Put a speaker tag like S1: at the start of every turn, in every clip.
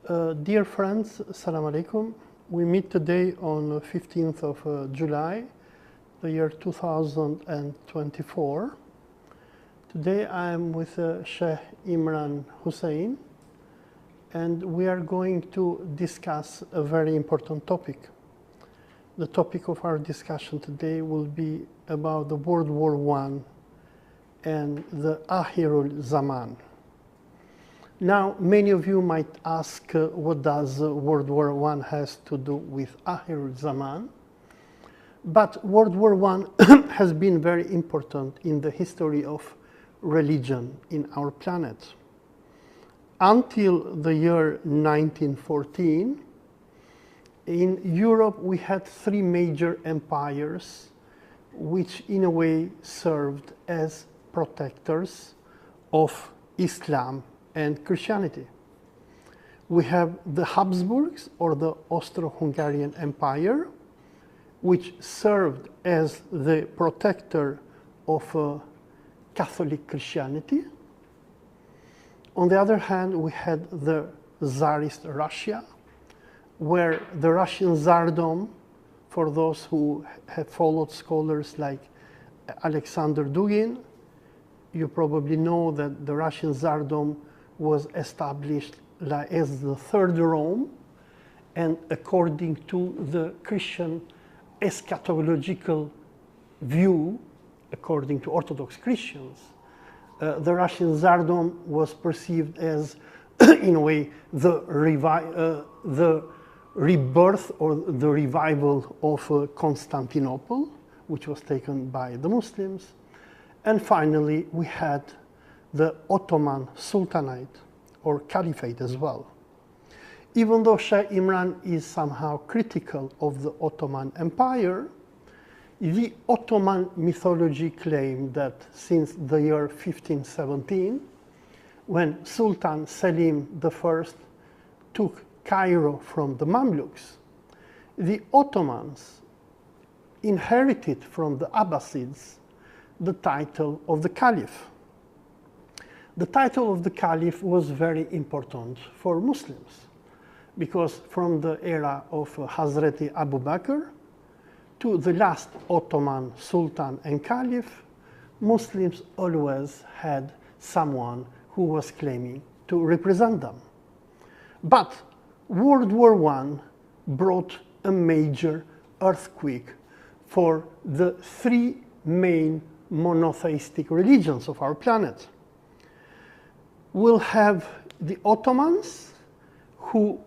S1: Dear friends, Assalamu alaikum. We meet today on the 15th of July, the year 2024. Today I am with Sheikh Imran Hoseinin, and we are going to discuss a very important topic. The topic of our discussion today will be about the World War I and the Akhirul Zaman. Now, many of you might ask, what does World War I has to do with Akhirul Zaman? But World War I has been very important in the history of religion in our planet. Until the year 1914, in Europe we had three major empires which in a way served as protectors of Islam and Christianity. We have the Habsburgs, or the Austro-Hungarian Empire, which served as the protector of Catholic Christianity. On the other hand, we had the Tsarist Russia, where the Russian Tsardom, for those who have followed scholars like Alexander Dugin, you probably know that the Russian Tsardom was established as the Third Rome, and according to the Christian eschatological view, according to Orthodox Christians, the Russian Tsardom was perceived as, in a way, the rebirth or the revival of Constantinople, which was taken by the Muslims. And finally, we had the Ottoman Sultanate, or Caliphate as well. Even though Sheikh Imran is somehow critical of the Ottoman Empire, the Ottoman mythology claimed that since the year 1517, when Sultan Selim I took Cairo from the Mamluks, the Ottomans inherited from the Abbasids the title of the caliph. The title of the caliph was very important for Muslims, because from the era of Hazreti Abu Bakr to the last Ottoman Sultan and Caliph, Muslims always had someone who was claiming to represent them. But World War I brought a major earthquake for the three main monotheistic religions of our planet. We'll have the Ottomans, who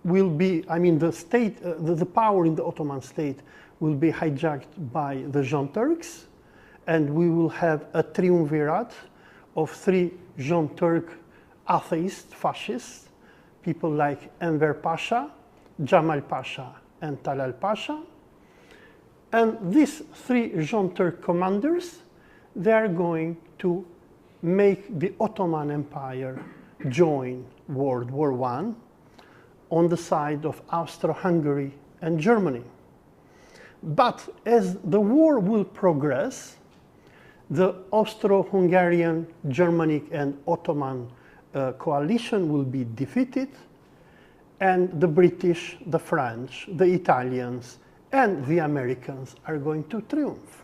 S1: will be, the state, the power in the Ottoman state will be hijacked by the Young Turks, and we will have a triumvirate of three Young Turk atheist fascists, people like Enver Pasha, Jamal Pasha, and Talal Pasha. And these three Young Turk commanders, they are going to make the Ottoman Empire join World War I on the side of Austro-Hungary and Germany. But as the war will progress, the Austro-Hungarian, Germanic, and Ottoman coalition will be defeated, and the British, the French, the Italians, and the Americans are going to triumph.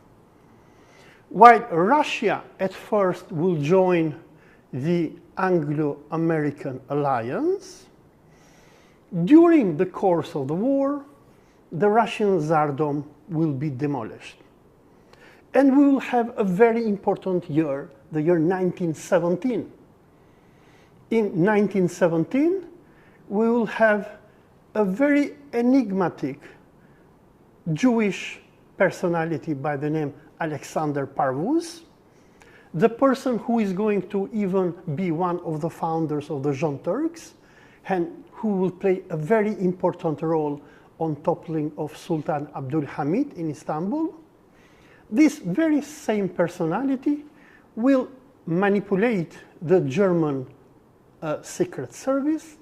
S1: While Russia at first will join the Anglo-American alliance, during the course of the war, the Russian Tsardom will be demolished. And we will have a very important year, the year 1917. In 1917, we will have a very enigmatic Jewish personality by the name Alexander Parvuz, the person who is going to even be one of the founders of the Young Turks, and who will play a very important role on toppling of Sultan Abdul Hamid in Istanbul. This very same personality will manipulate the German secret service,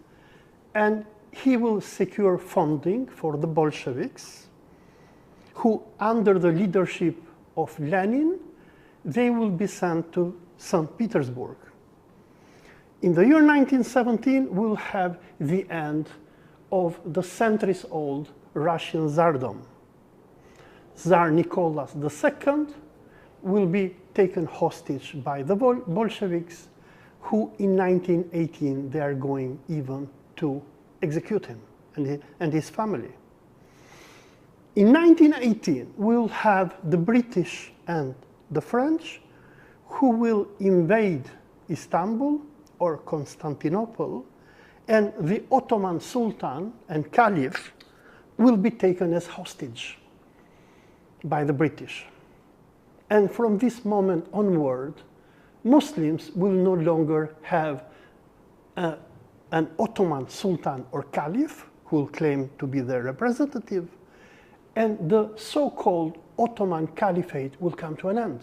S1: and he will secure funding for the Bolsheviks, who, under the leadership of Lenin, they will be sent to St. Petersburg. In the year 1917, we'll have the end of the centuries-old Russian Tsardom. Tsar Nicholas II will be taken hostage by the Bolsheviks, who in 1918, they are going even to execute him and his family. In 1918, we'll have the British and the French who will invade Istanbul or Constantinople, and the Ottoman Sultan and Caliph will be taken as hostage by the British. And from this moment onward, Muslims will no longer have an Ottoman Sultan or Caliph who will claim to be their representative, and the so-called Ottoman Caliphate will come to an end.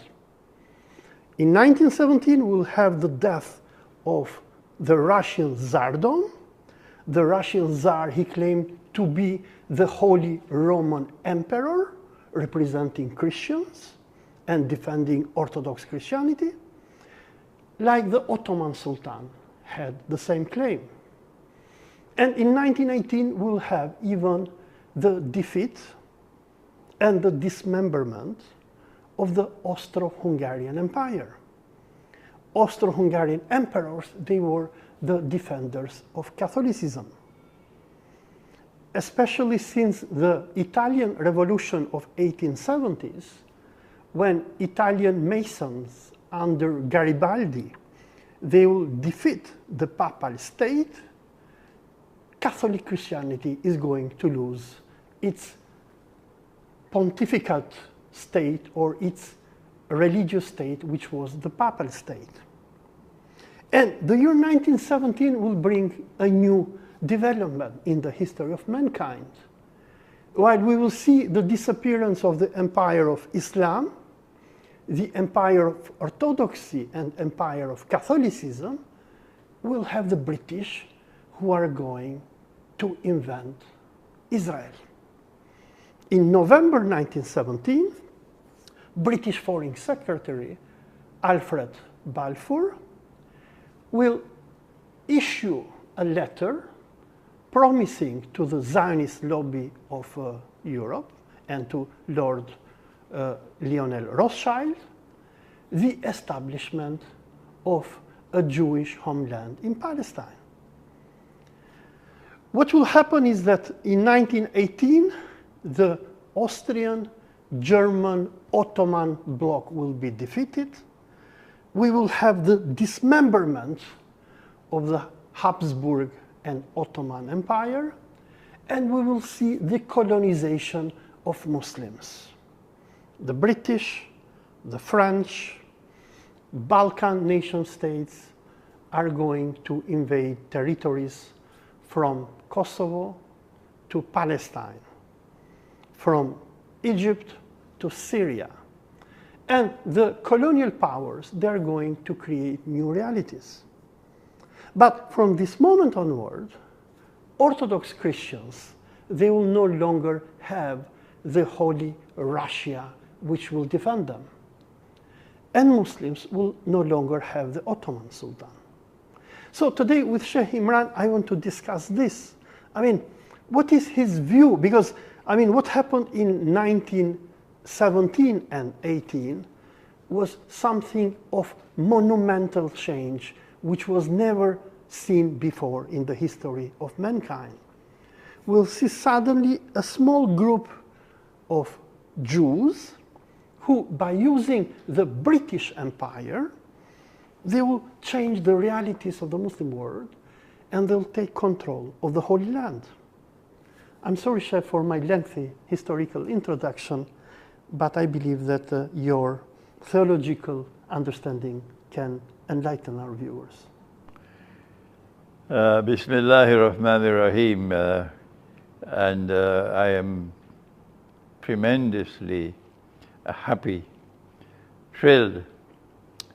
S1: In 1917, we'll have the death of the Russian Tsardom. The Russian Tsar, he claimed to be the Holy Roman Emperor, representing Christians and defending Orthodox Christianity, like the Ottoman Sultan had the same claim. And in 1918, we'll have even the defeat and the dismemberment of the Austro-Hungarian Empire. Austro-Hungarian emperors, they were the defenders of Catholicism. Especially since the Italian Revolution of 1870s, when Italian Masons under Garibaldi, they will defeat the Papal State, Catholic Christianity is going to lose its pontificate state or its religious state, which was the Papal State. And the year 1917 will bring a new development in the history of mankind. While we will see the disappearance of the empire of Islam, the empire of Orthodoxy and empire of Catholicism, we'll have the British who are going to invent Israel. In November 1917, British Foreign Secretary Alfred Balfour will issue a letter promising to the Zionist lobby of Europe and to Lord Lionel Rothschild the establishment of a Jewish homeland in Palestine. What will happen is that in 1918, the Austrian, German, Ottoman bloc will be defeated. We will have the dismemberment of the Habsburg and Ottoman Empire, and we will see the colonization of Muslims. The British, the French, Balkan nation states are going to invade territories from Kosovo to Palestine, from Egypt to Syria. And the colonial powers, they're going to create new realities. But from this moment onward, Orthodox Christians, they will no longer have the Holy Russia which will defend them. And Muslims will no longer have the Ottoman Sultan. So today with Sheikh Imran, I want to discuss this. I mean, what is his view? Because, I mean, what happened in 1917 and 18 was something of monumental change, which was never seen before in the history of mankind. We'll see suddenly a small group of Jews who, by using the British Empire, they will change the realities of the Muslim world and they'll take control of the Holy Land. I'm sorry, Sheikh, for my lengthy historical introduction, but I believe that your theological understanding can enlighten our viewers.
S2: Bismillahir Rahmanir Rahim. And I am tremendously happy, thrilled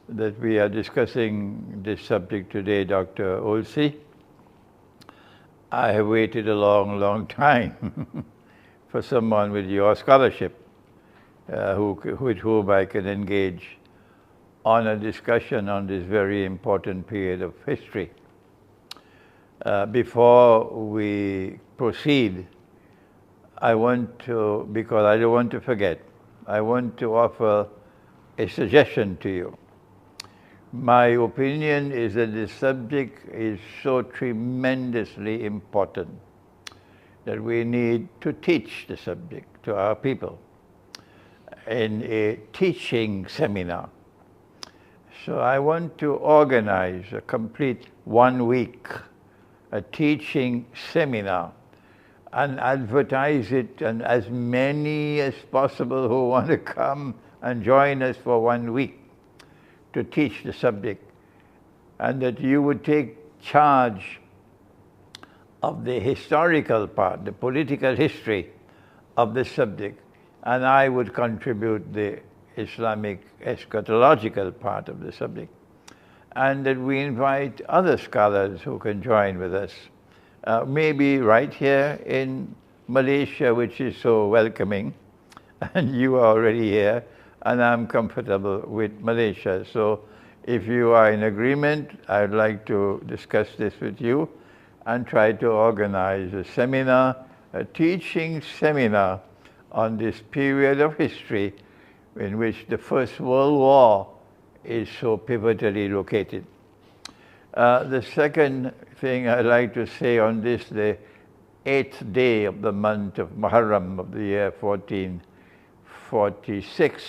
S2: that we are discussing this subject today, Dr. Olsey. I have waited a long, long time for someone with your scholarship with whom I can engage on a discussion on this very important period of history. Before we proceed, I want to, because I don't want to forget, I want to offer a suggestion to you. My opinion is that this subject is so tremendously important that we need to teach the subject to our people in a teaching seminar. So I want to organize a complete 1 week, a teaching seminar, and advertise it, and as many as possible who want to come and join us for 1 week to teach the subject, and that you would take charge of the historical part, the political history of the subject, and I would contribute the Islamic eschatological part of the subject, and that we invite other scholars who can join with us, maybe right here in Malaysia, which is so welcoming, and you are already here, and I'm comfortable with Malaysia. So if you are in agreement, I'd like to discuss this with you and try to organize a seminar, a teaching seminar on this period of history in which the First World War is so pivotally located. The second thing I'd like to say on this, the 8th day of the month of Muharram of the year 1446,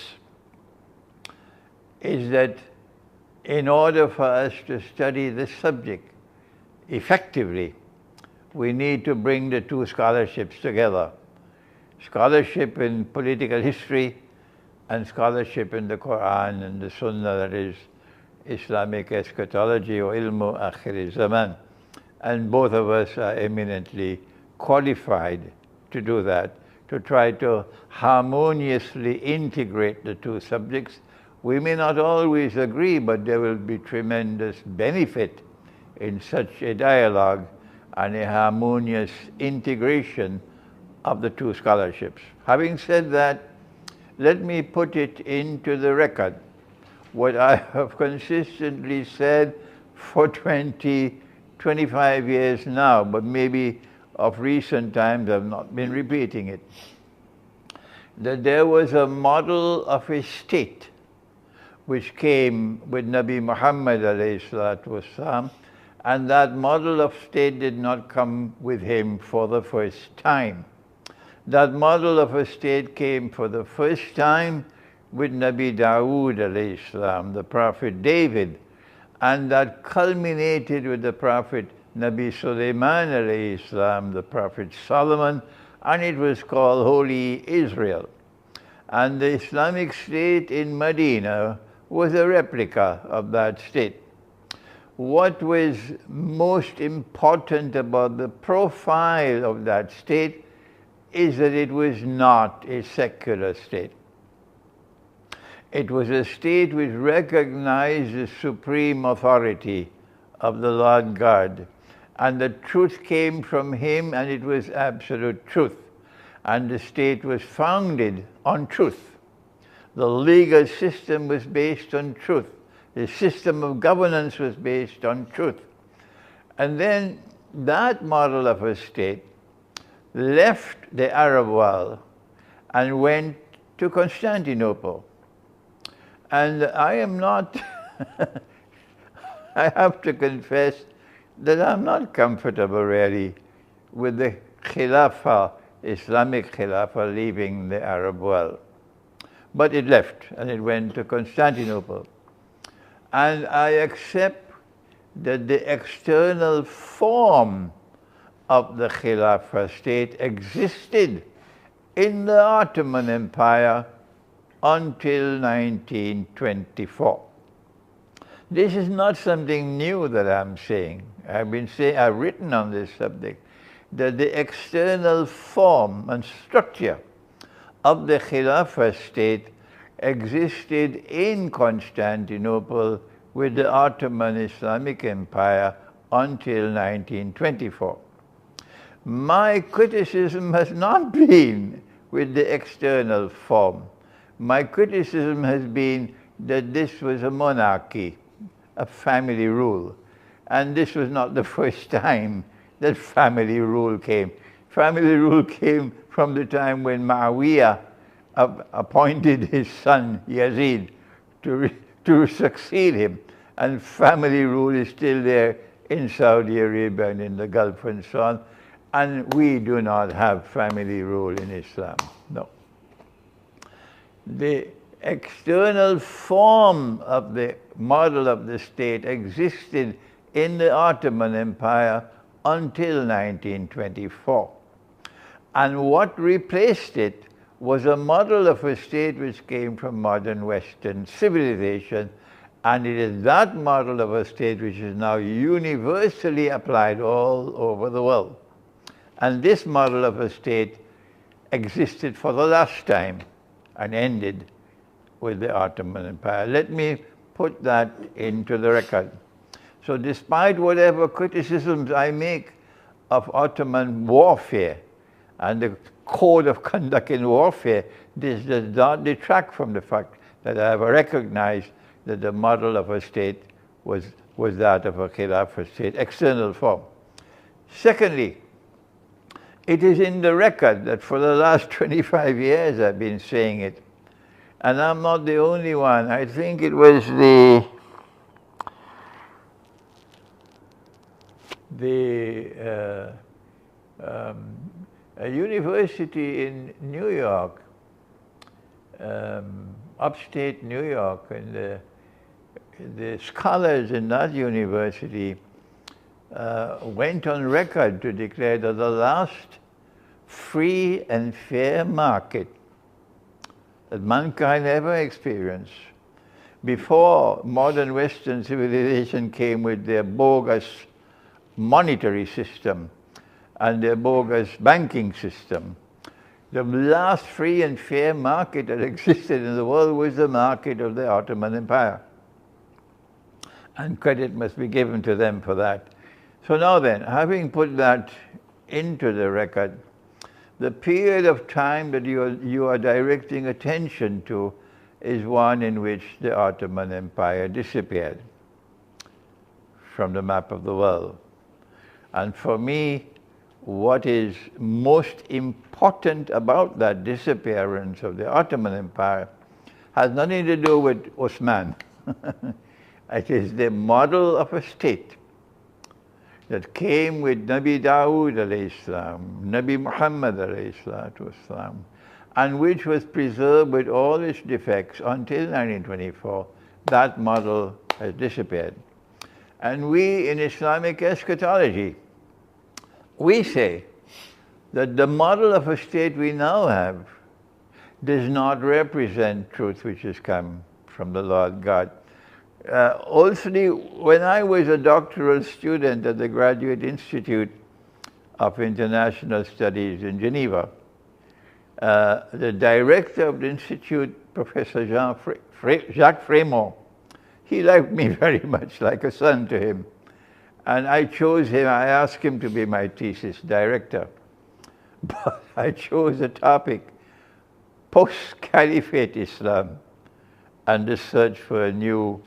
S2: is that in order for us to study this subject effectively, we need to bring the two scholarships together. Scholarship in political history and scholarship in the Quran and the Sunnah, that is Islamic eschatology or ilmu akhir zaman. And both of us are eminently qualified to do that, to try to harmoniously integrate the two subjects. We may not always agree, but there will be tremendous benefit in such a dialogue and a harmonious integration of the two scholarships. Having said that, let me put it into the record what I have consistently said for 25 years now, but maybe of recent times I've not been repeating it, that there was a model of a state which came with Nabi Muhammad alayhi salatu wasalam, and that model of state did not come with him for the first time. That model of a state came for the first time with Nabi Dawood alayhi salam, the prophet David, and that culminated with the prophet Nabi Sulaiman alayhi salam, the prophet Solomon, and it was called Holy Israel. And the Islamic state in Medina was a replica of that state. What was most important about the profile of that state is that it was not a secular state. It was a state which recognized the supreme authority of the Lord God, and the truth came from him, and it was absolute truth. And the state was founded on truth. The legal system was based on truth. The system of governance was based on truth. And then that model of a state left the Arab world and went to Constantinople. And I am not, I have to confess that I'm not comfortable really with the Khilafat, Islamic Khilafat, leaving the Arab world. But it left and it went to Constantinople. And I accept that the external form of the Khilafah state existed in the Ottoman Empire until 1924. This is not something new that I'm saying. I've written on this subject, that the external form and structure of the Khilafah state existed in Constantinople with the Ottoman Islamic Empire until 1924. My criticism has not been with the external form. My criticism has been that this was a monarchy, a family rule, And this was not the first time that family rule came. Family rule came from the time when Muawiyah appointed his son Yazid to succeed him. And family rule is still there in Saudi Arabia and in the Gulf and so on. And we do not have family rule in Islam, no. The external form of the model of the state existed in the Ottoman Empire until 1924. And what replaced it was a model of a state which came from modern Western civilization, and it is that model of a state which is now universally applied all over the world. And this model of a state existed for the last time and ended with the Ottoman Empire. Let me put that into the record. So despite whatever criticisms I make of Ottoman warfare and the code of conduct in warfare, this does not detract from the fact that I have recognized that the model of a state was that of a Khilafat state, external form. Secondly, it is in the record that for the last 25 years I've been saying it, and I'm not the only one. I think it was a university in New York, upstate New York, and the scholars in that university went on record to declare that the last free and fair market that mankind ever experienced, before modern Western civilization came with their bogus monetary system and their bogus banking system, the last free and fair market that existed in the world was the market of the Ottoman Empire. And credit must be given to them for that. So now then, having put that into the record, the period of time that you are directing attention to is one in which the Ottoman Empire disappeared from the map of the world. And for me, what is most important about that disappearance of the Ottoman Empire has nothing to do with Osman. It is the model of a state that came with Nabi Dawood alayhi salam, Nabi Muhammad alayhi salatu wasalam, and which was preserved with all its defects until 1924. That model has disappeared. And we in Islamic eschatology, we say that the model of a state we now have does not represent truth which has come from the Lord God. Also, when I was a doctoral student at the Graduate Institute of International Studies in Geneva, the director of the institute, Professor Jacques Frémont, he liked me very much, like a son to him. And I chose him, I asked him to be my thesis director. But I chose a topic, post-caliphate Islam and the search for a new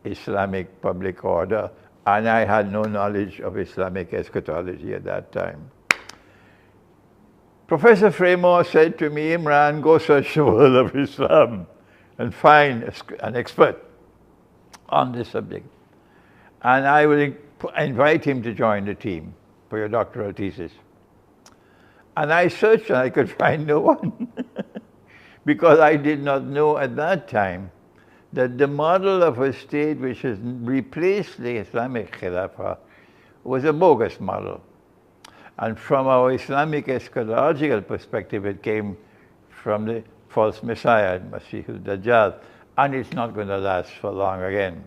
S2: Islamic public order, and I had no knowledge of Islamic eschatology at that time. Professor Frémont said to me, Imran, go search the world of Islam and find an expert on this subject. And I will invite him to join the team for your doctoral thesis. And I searched and I could find no one because I did not know at that time that the model of a state which has replaced the Islamic Khilafat was a bogus model. And from our Islamic eschatological perspective, it came from the false Messiah, Masih al-Dajjal, and it's not going to last for long again.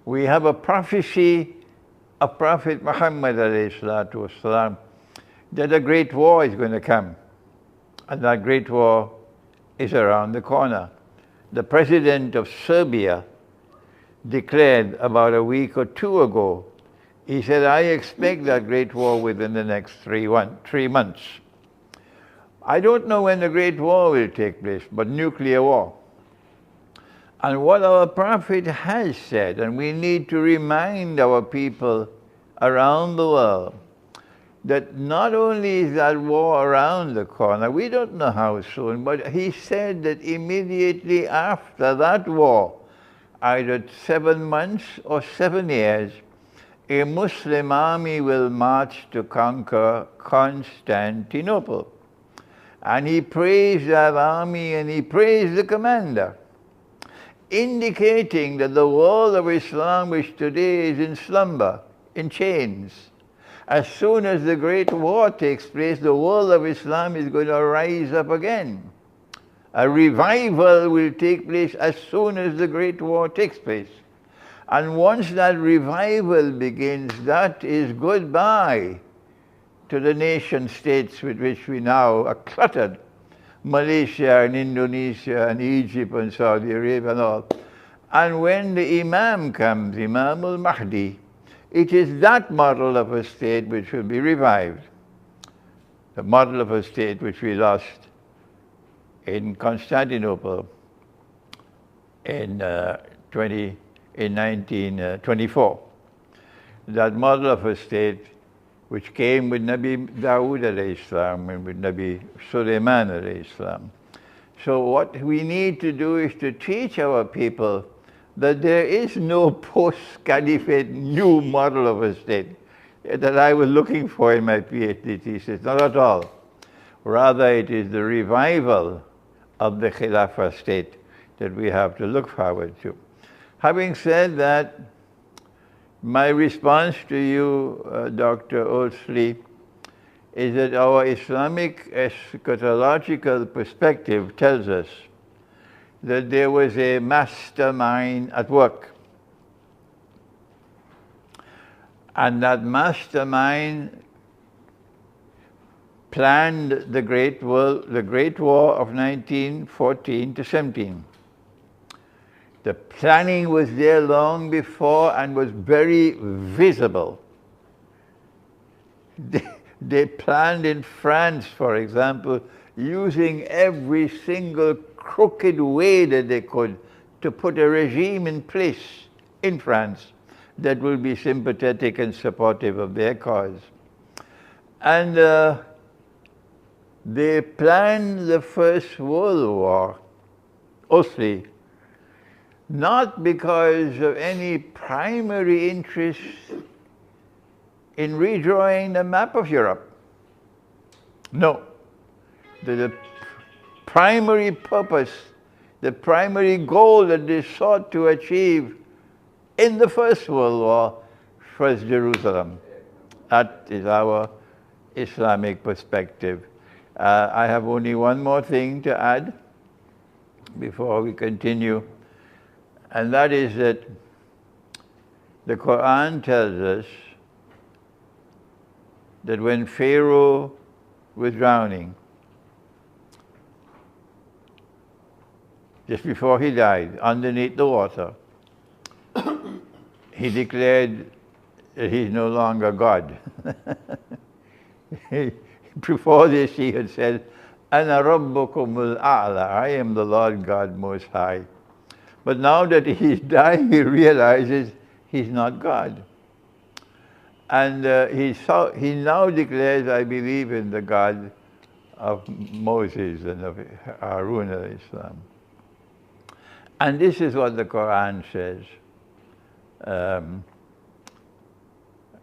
S2: We have a prophecy of Prophet Muhammad ﷺ that a great war is going to come, and that great war is around the corner. The president of Serbia declared about a week or two ago, he said, I expect that great war within the next 3 months. I don't know when the great war will take place, but nuclear war. And what our Prophet has said, and we need to remind our people around the world, that not only is that war around the corner, we don't know how soon, but he said that immediately after that war, either 7 months or 7 years, a Muslim army will march to conquer Constantinople. And he praised that army and he praised the commander, indicating that the world of Islam, which today is in slumber, in chains, as soon as the Great War takes place, the world of Islam is going to rise up again. A revival will take place as soon as the Great War takes place. And once that revival begins, that is goodbye to the nation states with which we now are cluttered. Malaysia and Indonesia and Egypt and Saudi Arabia and all. And when the Imam comes, Imam al-Mahdi, it is that model of a state which will be revived. The model of a state which we lost in Constantinople in 1924. That model of a state which came with Nabi Dawood alayhi salam and with Nabi Sulaiman alayhi salam. So what we need to do is to teach our people that there is no post-caliphate new model of a state that I was looking for in my PhD thesis, not at all. Rather, it is the revival of the Khilafat state that we have to look forward to. Having said that, my response to you, Dr. Olsley, is that our Islamic eschatological perspective tells us that there was a mastermind at work. And that mastermind planned the Great War of 1914 to 17. The planning was there long before and was very visible. They planned in France, for example, using every single crooked way that they could to put a regime in place in France that will be sympathetic and supportive of their cause. And they planned the First World War, mostly, not because of any primary interest in redrawing the map of Europe. No. The primary purpose, the primary goal that they sought to achieve in the First World War was Jerusalem. That is our Islamic perspective. I have only one more thing to add before we continue, and that is that the Quran tells us that when Pharaoh was drowning, just before he died, underneath the water, he declared that he's no longer God. Before this, he had said, Ana Rabbukumul A'la, I am the Lord God Most High. But now that he's dying, he realizes he's not God. And he now declares, I believe in the God of Moses and of Harun alayhi salam. And this is what the Quran says.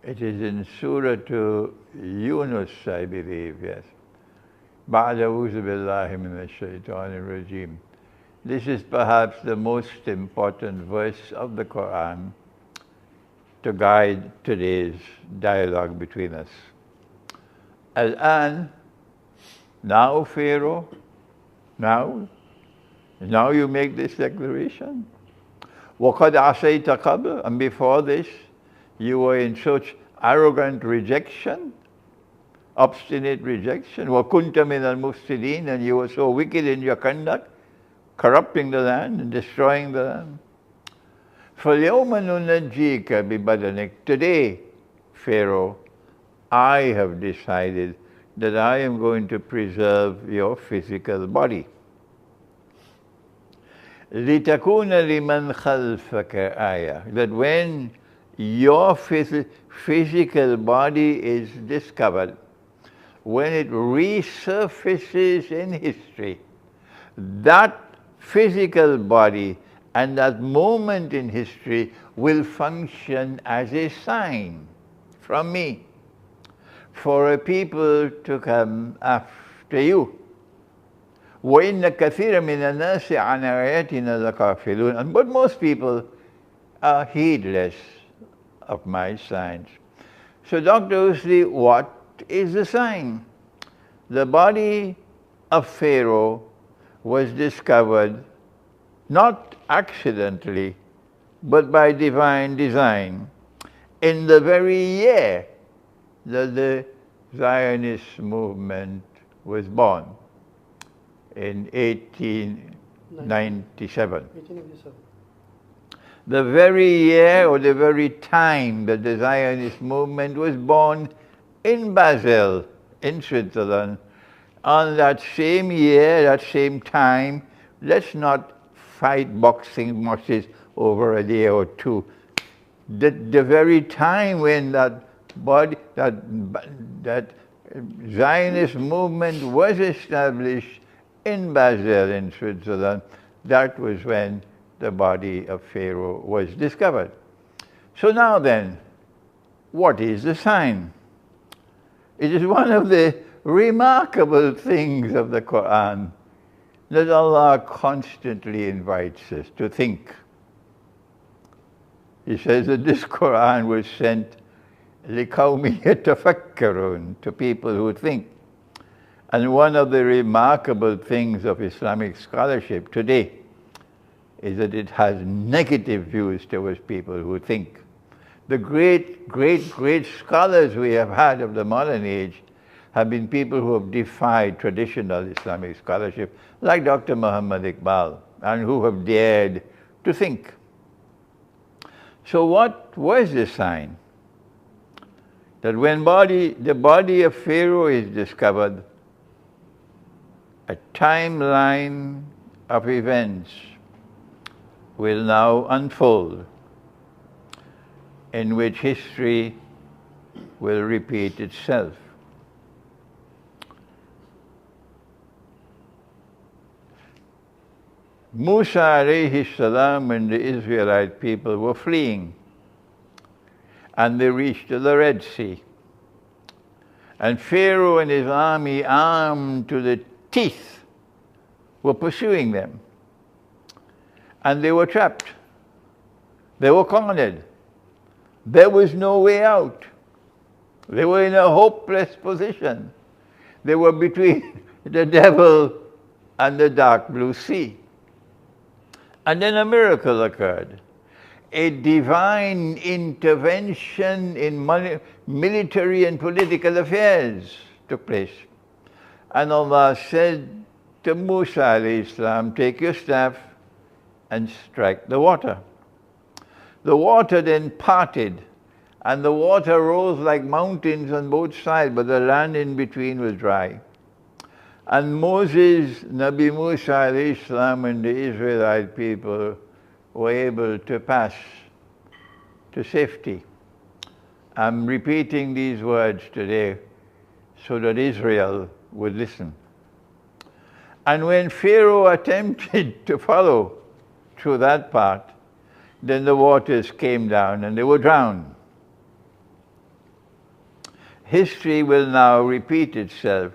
S2: It is in Surah to Yunus, I believe, yes. بَعْدَ أَعُوذُ بِاللَّهِ مِنَ الشَّيْطَانِ الرَّجِيمِ. This is perhaps the most important verse of the Quran to guide today's dialogue between us. Al-an, now Pharaoh, now you make this declaration. وَقَدْ عَصَيْتَ قَبْلُ, and before this, you were in such arrogant rejection, obstinate rejection. وَكُنْتَ مِنَ الْمُفْسِدِينَ, and you were so wicked in your conduct, corrupting the land and destroying the land. فَالْيَوْمَ نُنَجِّيكَ بِبَدَنِكَ. Today, Pharaoh, I have decided that I am going to preserve your physical body. لِتَكُونَ لِمَنْ خَلْفَكَ آيَةٌ, that when your physical body is discovered, when it resurfaces in history, that physical body and that moment in history will function as a sign from me for a people to come after you. وَإِنَّ كَثِيرًا مِنَ النَّاسِ عَنْ آيَاتِنَا لَغَافِلُونَ. But most people are heedless of my signs. So Dr. Ousley, what is the sign? The body of Pharaoh was discovered not accidentally, but by divine design in the very year that the Zionist movement was born, in 1897.
S1: 1887.
S2: The very year or the very time that the Zionist movement was born in Basel, in Switzerland, on that same year, that same time. Let's not fight boxing matches over a day or two. The very time when that Zionist movement was established in Basel, in Switzerland, that was when the body of Pharaoh was discovered. So now then, what is the sign? It is one of the remarkable things of the Quran that Allah constantly invites us to think. He says that this Quran was sent لِقَوْمِ يَتَفَكَّرُونَ, to people who think. And one of the remarkable things of Islamic scholarship today is that it has negative views towards people who think. The great scholars we have had of the modern age have been people who have defied traditional Islamic scholarship, like Dr. Muhammad Iqbal, and who have dared to think. So what was the sign? That when the body of Pharaoh is discovered, a timeline of events will now unfold in which history will repeat itself. Musa alayhi salam and the Israelite people were fleeing, and they reached the Red Sea. And Pharaoh and his army, armed to the teeth, were pursuing them. And they were trapped. They were cornered. There was no way out. They were in a hopeless position. They were between the devil and the dark blue sea. And then a miracle occurred. A divine intervention in military and political affairs took place. And Allah said to Musa alayhi salam, take your staff and strike the water. The water then parted, and the water rose like mountains on both sides, but the land in between was dry. And Moses, Nabi Musa alayhi salam, and the Israelite people were able to pass to safety. I'm repeating these words today so that Israel would listen. And when Pharaoh attempted to follow through that part, then the waters came down and they were drowned. History will now repeat itself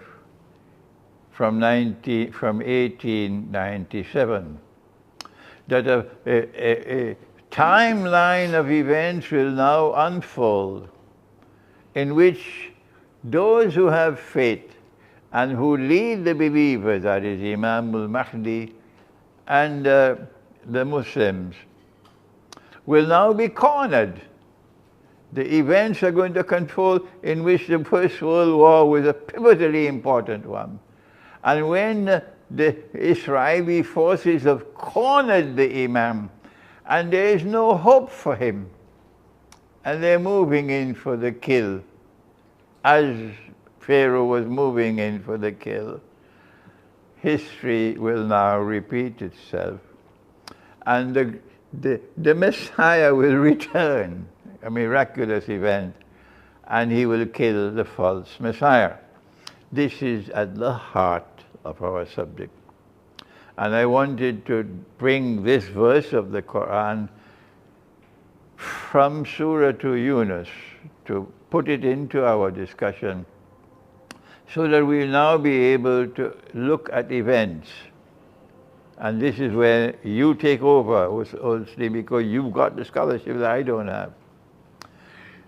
S2: from 1897. That a timeline of events will now unfold in which those who have faith and who lead the believers, that is Imam al-Mahdi and the Muslims, will now be cornered. The events are going to unfold in which the First World War was a pivotally important one. And when the Israeli forces have cornered the Imam, and there is no hope for him, and they're moving in for the kill, as Pharaoh was moving in for the kill, history will now repeat itself. and the Messiah will return, a miraculous event, and he will kill the false Messiah. This is at the heart of our subject. And I wanted to bring this verse of the Quran from Surah to Yunus to put it into our discussion so that we'll now be able to look at events. And this is where you take over, Olsley, because you've got the scholarship that I don't have.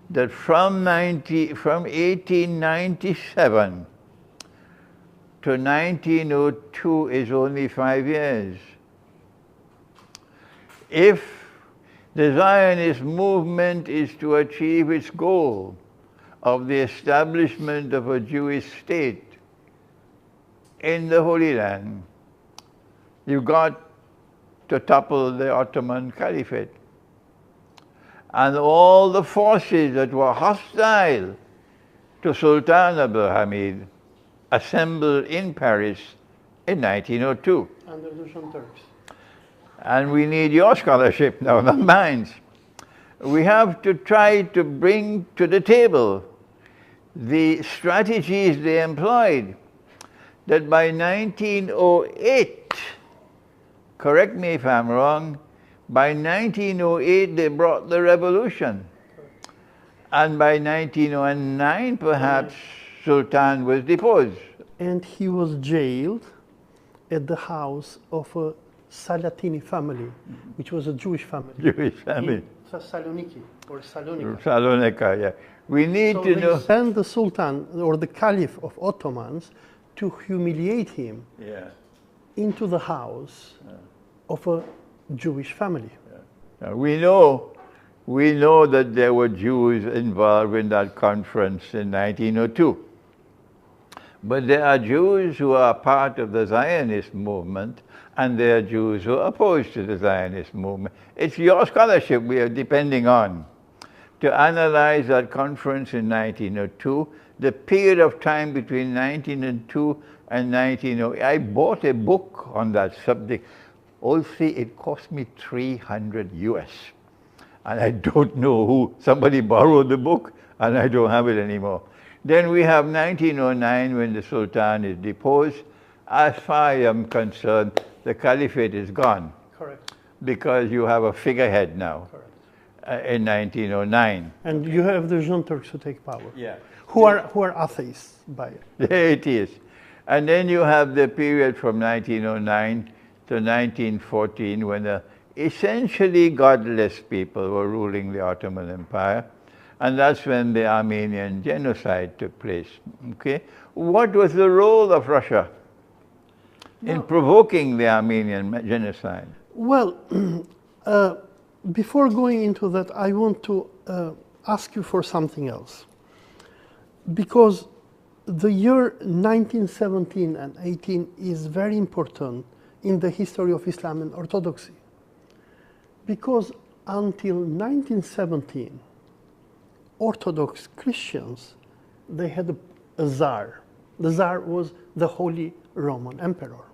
S2: That from 1897 to 1902 is only 5 years. If the Zionist movement is to achieve its goal of the establishment of a Jewish state in the Holy Land, you got to topple the Ottoman Caliphate. And all the forces that were hostile to Sultan Abdulhamid assembled in Paris in 1902.
S1: Under the Young Turks.
S2: And we need your scholarship now, not mine. We have to try to bring to the table the strategies they employed, that by 1908, correct me if I'm wrong, by 1908 they brought the revolution. And by 1909 perhaps Sultan was deposed.
S1: And he was jailed at the house of a Salatini family, which was a Jewish family.
S2: Jewish family.
S1: In Thessaloniki or Salonika.
S2: Salonika, yeah. We need
S1: so
S2: to know.
S1: They sent the Sultan or the Caliph of Ottomans to humiliate him into the house of a Jewish family.
S2: Yeah. We know that there were Jews involved in that conference in 1902. But there are Jews who are part of the Zionist movement, and there are Jews who are opposed to the Zionist movement. It's your scholarship we are depending on to analyze that conference in 1902, the period of time between 1902 and 1908. I bought a book on that subject. Also, it cost me $300 US. And I don't know who. Somebody borrowed the book, and I don't have it anymore. Then we have 1909 when the Sultan is deposed. As far as I'm concerned, the caliphate is gone.
S1: Correct.
S2: Because you have a figurehead now.
S1: Correct.
S2: In 1909.
S1: And you have the Young Turks who take power.
S2: Yeah.
S1: Who are atheists by it.
S2: There it is. And then you have the period from 1909 to 1914 when essentially godless people were ruling the Ottoman Empire. And that's when the Armenian genocide took place. Okay? What was the role of Russia in provoking the Armenian genocide?
S1: Well, before going into that, I want to ask you for something else. Because the year 1917 and 18 is very important in the history of Islam and Orthodoxy. Because until 1917, Orthodox Christians, they had a Tsar. The Tsar was the Holy Roman Emperor.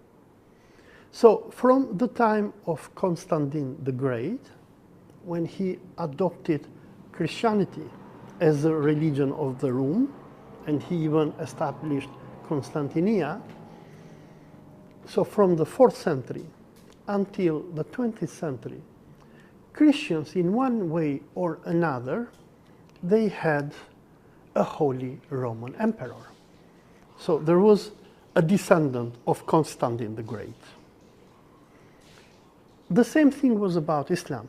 S1: So from the time of Constantine the Great, when he adopted Christianity as a religion of the Rome, and he even established Constantinia, so from the 4th century until the 20th century, Christians in one way or another, they had a Holy Roman Emperor. So there was a descendant of Constantine the Great. The same thing was about Islam.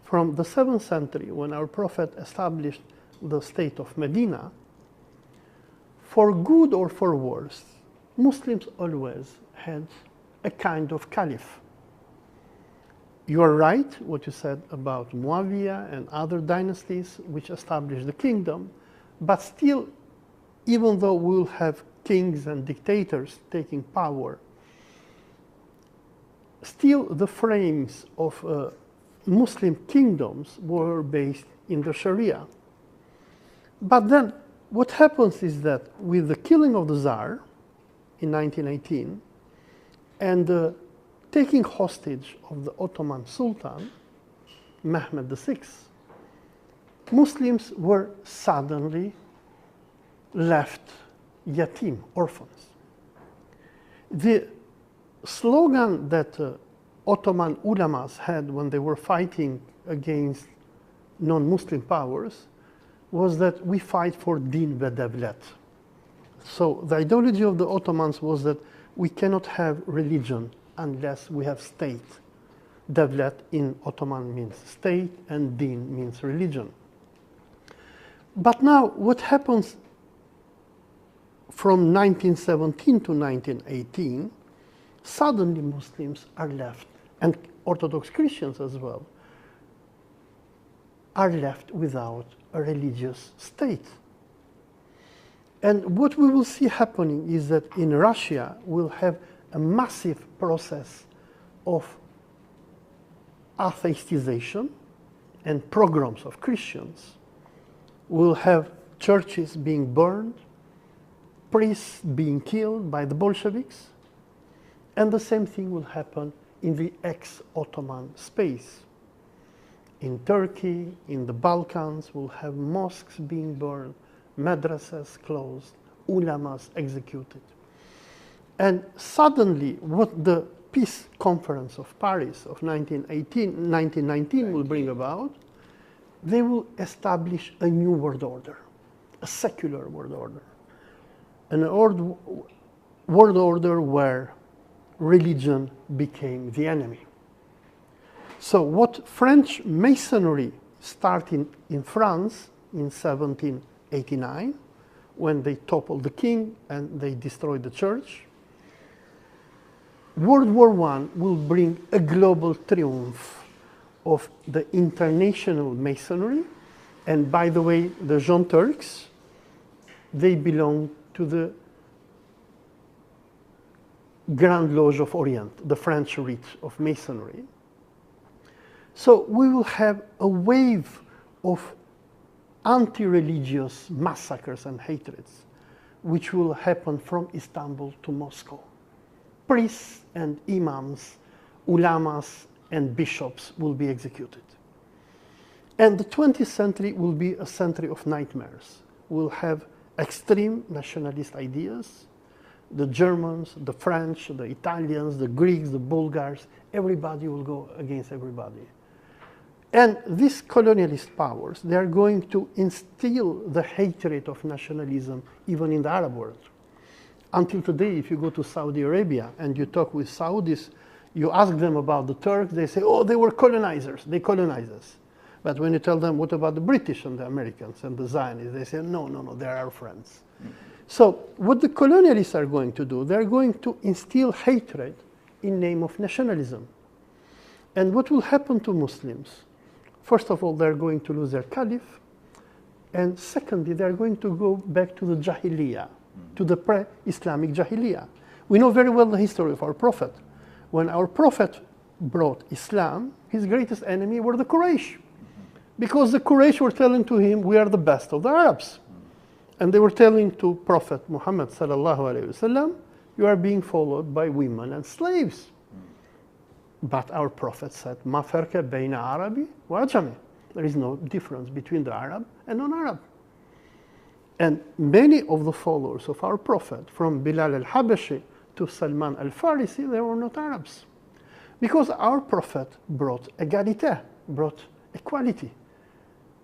S1: From the 7th century, when our Prophet established the state of Medina, for good or for worse, Muslims always had a kind of caliph. You are right, what you said about Muawiyah and other dynasties which established the kingdom, but still, even though we will have kings and dictators taking power, still the frames of Muslim kingdoms were based in the Sharia. But then what happens is that with the killing of the Tsar in 1918 and the taking hostage of the Ottoman Sultan, Mehmed VI, Muslims were suddenly left yatim, orphans. The slogan that Ottoman ulamas had when they were fighting against non-Muslim powers was that we fight for din ve devlet. So the ideology of the Ottomans was that we cannot have religion unless we have state. Devlet in Ottoman means state and din means religion. But now what happens from 1917 to 1918, suddenly Muslims are left, and Orthodox Christians as well, are left without a religious state. And what we will see happening is that in Russia, we'll have a massive process of atheistization and pogroms of Christians. We'll have churches being burned, priests being killed by the Bolsheviks, and the same thing will happen in the ex-Ottoman space. In Turkey, in the Balkans, we'll have mosques being burned, madrasas closed, ulamas executed. And suddenly, what the Peace Conference of Paris of 1919 will bring about, they will establish a new world order, a secular world order, an world order where religion became the enemy. So what French Masonry started in France in 1789, when they toppled the king and they destroyed the church, World War I will bring a global triumph of the international Masonry. And by the way, the Young Turks, they belong to the Grand Lodge of Orient, the French rite of Masonry. So we will have a wave of anti-religious massacres and hatreds, which will happen from Istanbul to Moscow. Priests and imams, ulamas and bishops will be executed. And the 20th century will be a century of nightmares. We'll have extreme nationalist ideas. The Germans, the French, the Italians, the Greeks, the Bulgars, everybody will go against everybody. And these colonialist powers, they are going to instill the hatred of nationalism even in the Arab world. Until today, if you go to Saudi Arabia and you talk with Saudis, you ask them about the Turks, they say, oh, they were colonizers, they colonized us. But when you tell them, what about the British and the Americans and the Zionists, they say, no, no, no, they're our friends. Mm-hmm. So what the colonialists are going to do, they're going to instill hatred in name of nationalism. And what will happen to Muslims? First of all, they're going to lose their caliph. And secondly, they're going to go back to the Jahiliyyah, to the pre-Islamic Jahiliyyah. We know very well the history of our Prophet. When our Prophet brought Islam, his greatest enemy were the Quraysh. Because the Quraysh were telling to him, we are the best of the Arabs. And they were telling to Prophet Muhammad sallallahu alayhi wasallam, you are being followed by women and slaves. But our Prophet said, Ma farqa bayna Arabi wa Ajami. There is no difference between the Arab and non-Arab. And many of the followers of our Prophet, from Bilal al-Habashi to Salman al-Farisi, they were not Arabs. Because our Prophet brought égalité, brought equality.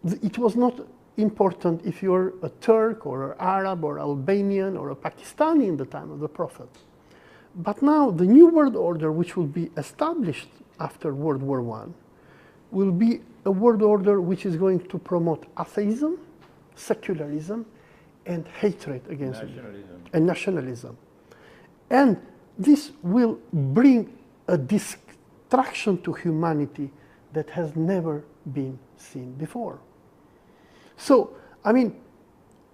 S1: It was not important if you're a Turk or an Arab or Albanian or a Pakistani in the time of the Prophet. But now the new world order, which will be established after World War I, will be a world order which is going to promote atheism, secularism, and hatred against nationalism. And this will bring a destruction to humanity that has never been seen before. So, I mean,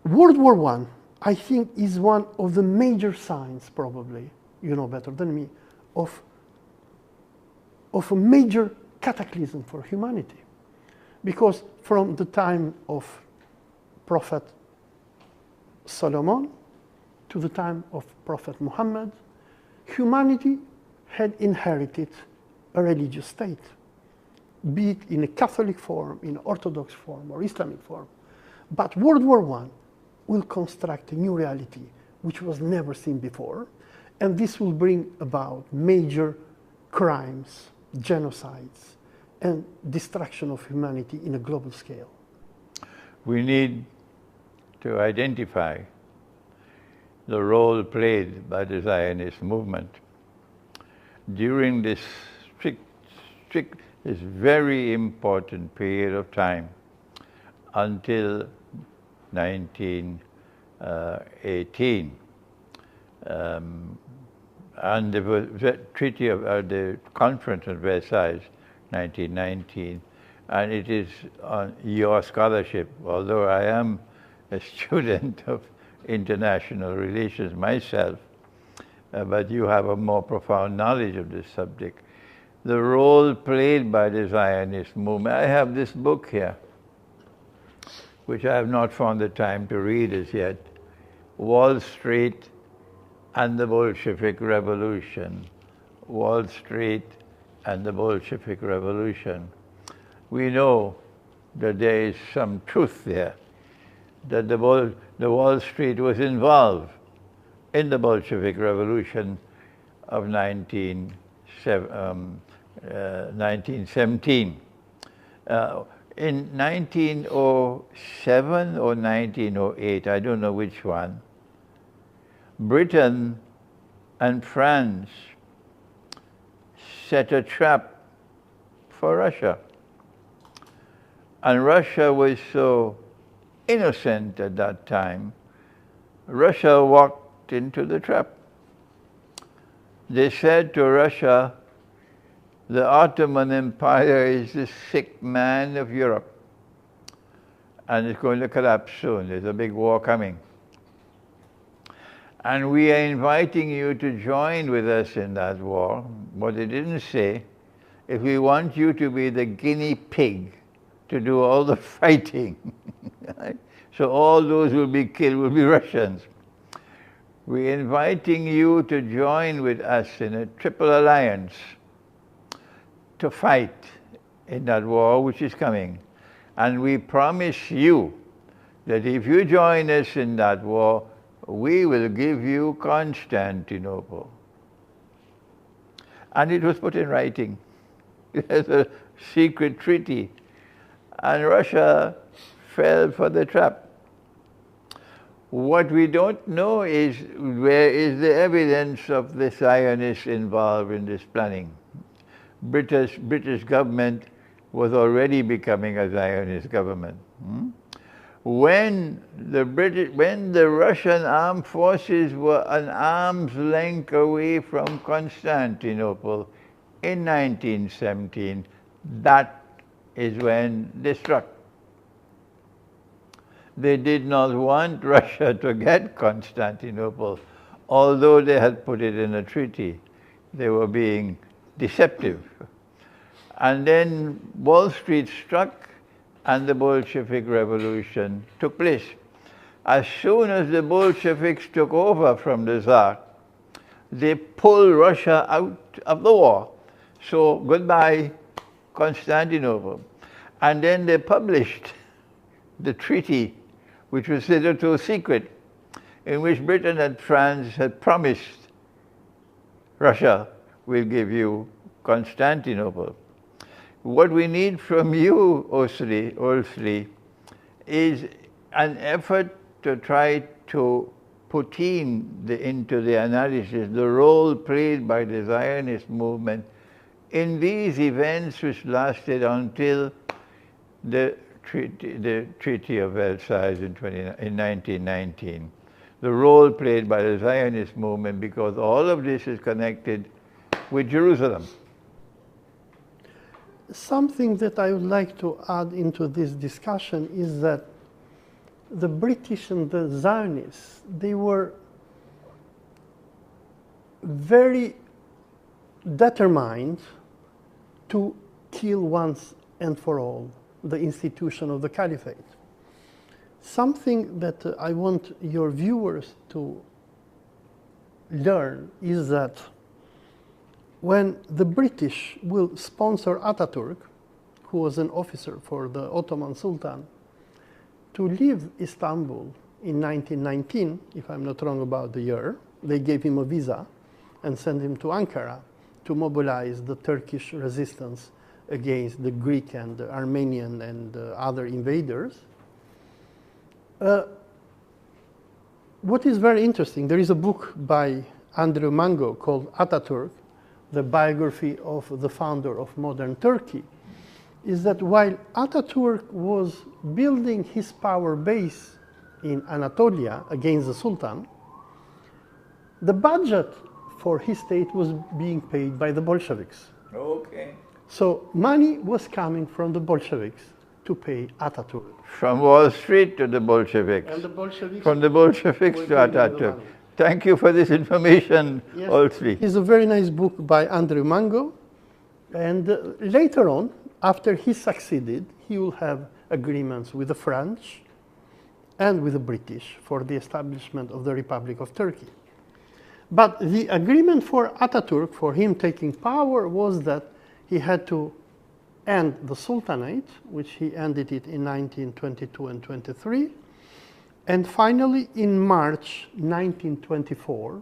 S1: World War I think, is one of the major signs, probably, you know better than me, of a major cataclysm for humanity. Because from the time of Prophet Solomon to the time of Prophet Muhammad, humanity had inherited a religious state, be it in a Catholic form, in Orthodox form, or Islamic form. But World War I will construct a new reality which was never seen before, and this will bring about major crimes, genocides, and destruction of humanity in a global scale.
S2: We need to identify the role played by the Zionist movement during this this very important period of time until 1918. And the Treaty of the Conference of Versailles, 1919, and it is on your scholarship, although I am a student of international relations myself, but you have a more profound knowledge of this subject. The role played by the Zionist movement. I have this book here, which I have not found the time to read as yet, Wall Street and the Bolshevik Revolution. Wall Street and the Bolshevik Revolution. We know that there is some truth there, that the Wall Street was involved in the Bolshevik Revolution of 1917. In 1907 or 1908, I don't know which one, Britain and France set a trap for Russia. And Russia was so innocent at that time, Russia walked into the trap. They said to Russia, the Ottoman Empire is the sick man of Europe, and it's going to collapse soon. There's a big war coming. And we are inviting you to join with us in that war. What they didn't say, if we want you to be the guinea pig to do all the fighting, right? So all those who will be killed will be Russians. We're inviting you to join with us in a triple alliance to fight in that war which is coming. And we promise you that if you join us in that war, we will give you Constantinople. And it was put in writing. There's a secret treaty. And Russia fell for the trap. What we don't know is where is the evidence of the Zionists involved in this planning. British government was already becoming a Zionist government. When the Russian armed forces were an arm's length away from Constantinople in 1917, that is when they struck. They did not want Russia to get Constantinople, although they had put it in a treaty. They were being deceptive. And then Wall Street struck and the Bolshevik Revolution took place. As soon as the Bolsheviks took over from the Tsar, they pulled Russia out of the war. So goodbye, Constantinople. And then they published the treaty, which was hitherto secret, in which Britain and France had promised Russia will give you Constantinople. What we need from you, Olsli, is an effort to try to put into the analysis the role played by the Zionist movement in these events which lasted until the Treaty of Versailles in 1919. The role played by the Zionist movement, because all of this is connected with Jerusalem.
S1: Something that I would like to add into this discussion is that the British and the Zionists, they were very determined to kill once and for all the institution of the caliphate. Something that I want your viewers to learn is that when the British will sponsor Ataturk, who was an officer for the Ottoman Sultan, to leave Istanbul in 1919, if I'm not wrong about the year, they gave him a visa and sent him to Ankara to mobilize the Turkish resistance against the Greek and the Armenian and other invaders. What is very interesting, there is a book by Andrew Mango called Ataturk, the biography of the founder of modern Turkey, is that while Ataturk was building his power base in Anatolia against the Sultan, the budget for his state was being paid by the Bolsheviks.
S2: Okay.
S1: So money was coming from the Bolsheviks to pay Ataturk.
S2: From Wall Street to the Bolsheviks.
S1: And the Bolsheviks
S2: from the Bolsheviks to Ataturk. Thank you for this information,
S1: yes,
S2: Olsi.
S1: It's a very nice book by Andrew Mango. And later on, after he succeeded, he will have agreements with the French and with the British for the establishment of the Republic of Turkey. But the agreement for Ataturk, for him taking power, was that he had to end the Sultanate, which he ended it in 1922 and 23. And finally, in March 1924,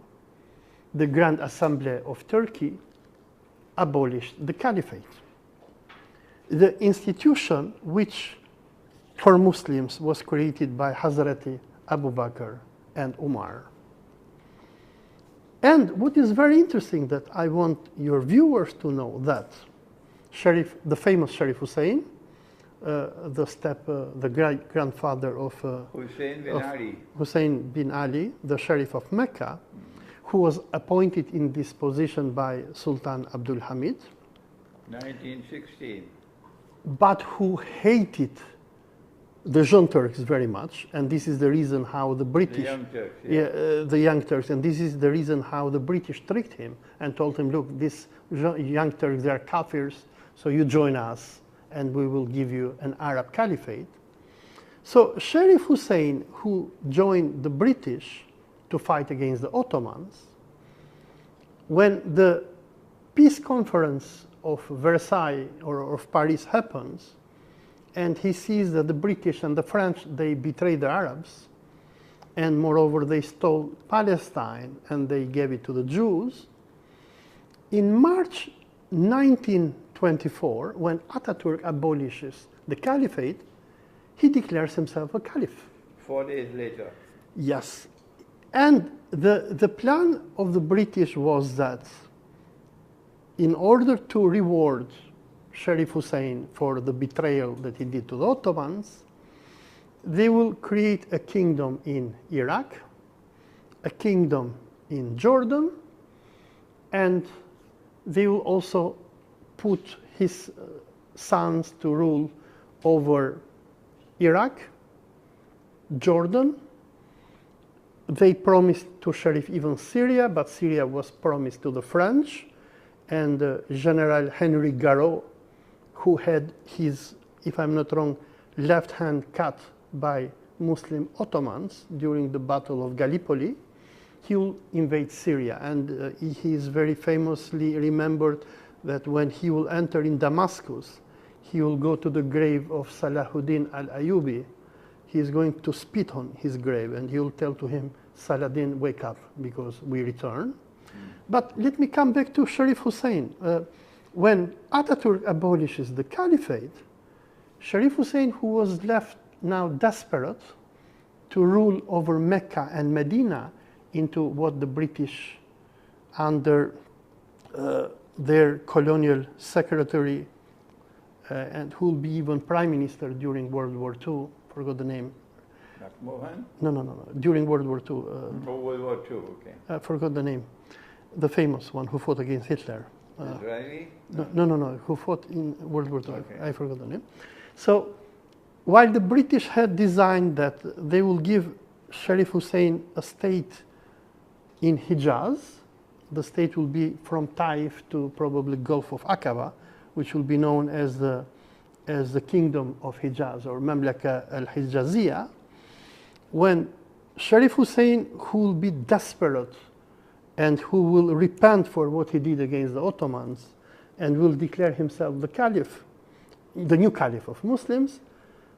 S1: the Grand Assembly of Turkey abolished the caliphate. The institution which, for Muslims, was created by Hazrati Abu Bakr and Umar. And what is very interesting that I want your viewers to know that the famous Sharif Hussein, the great-grandfather of Hussein bin Ali, the Sharif of Mecca, who was appointed in this position by Sultan Abdul Hamid,
S2: 1916.
S1: but who hated the Young Turks very much, and this is the reason how the British,
S2: the Young Turks, yeah.
S1: The Young Turks, and this is the reason how the British tricked him and told him, look, these Young Turks, they are kafirs, so you join us and we will give you an Arab caliphate. So Sharif Hussein, who joined the British to fight against the Ottomans, when the peace conference of Versailles or of Paris happens, and he sees that the British and the French, they betrayed the Arabs, and moreover they stole Palestine and they gave it to the Jews. In March 1924, when Ataturk abolishes the caliphate, he declares himself a caliph.
S2: 4 days later.
S1: Yes. And the plan of the British was that in order to reward Sharif Hussein for the betrayal that he did to the Ottomans, they will create a kingdom in Iraq, a kingdom in Jordan, and they will also put his sons to rule over Iraq, Jordan. They promised to Sharif even Syria, but Syria was promised to the French, and General Henry Garot, who had his, if I'm not wrong, left hand cut by Muslim Ottomans during the Battle of Gallipoli, he will invade Syria. And he is very famously remembered that when he will enter in Damascus, he will go to the grave of Salahuddin al-Ayyubi. He is going to spit on his grave, and he will tell to him, Saladin, wake up, because we return. But let me come back to Sharif Hussein. When Ataturk abolishes the caliphate, Sharif Hussein, who was left now desperate to rule over Mecca and Medina into what the British, under their colonial secretary, and who will be even prime minister during World War II, forgot the name.
S2: Mohan?
S1: No. During World War II.
S2: World War II, okay.
S1: I forgot the name. The famous one who fought against Hitler.
S2: Israeli?
S1: No. Who fought in World War II.
S2: Okay.
S1: I forgot the name. So, while the British had designed that they will give Sharif Hussein a state in Hijaz, the state will be from Taif to probably Gulf of Aqaba, which will be known as the Kingdom of Hijaz, or Mamlaka al-Hijaziyah. When Sharif Hussein, who will be desperate and who will repent for what he did against the Ottomans and will declare himself the caliph, the new caliph of Muslims,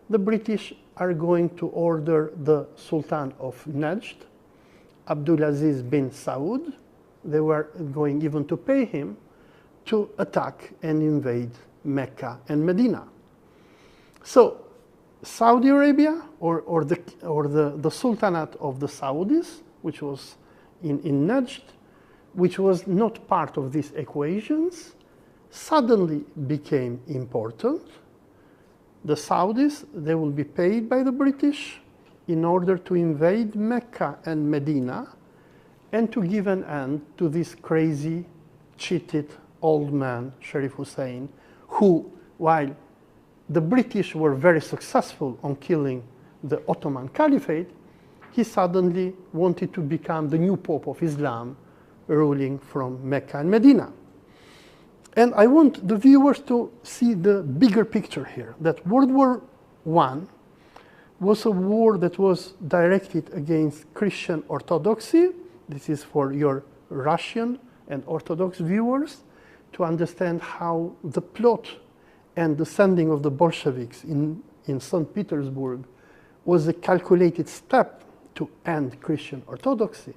S1: the British are going to order the Sultan of Najd, Abdulaziz bin Saud. They were going even to pay him to attack and invade Mecca and Medina. So Saudi Arabia, or the Sultanate of the Saudis, which was in Najd, which was not part of these equations, suddenly became important. The Saudis, they will be paid by the British in order to invade Mecca and Medina and to give an end to this crazy, cheated old man, Sharif Hussein, who, while the British were very successful on killing the Ottoman Caliphate, he suddenly wanted to become the new Pope of Islam, ruling from Mecca and Medina. And I want the viewers to see the bigger picture here, that World War I was a war that was directed against Christian Orthodoxy. This is for your Russian and Orthodox viewers to understand how the plot and the sending of the Bolsheviks in St. Petersburg was a calculated step to end Christian Orthodoxy.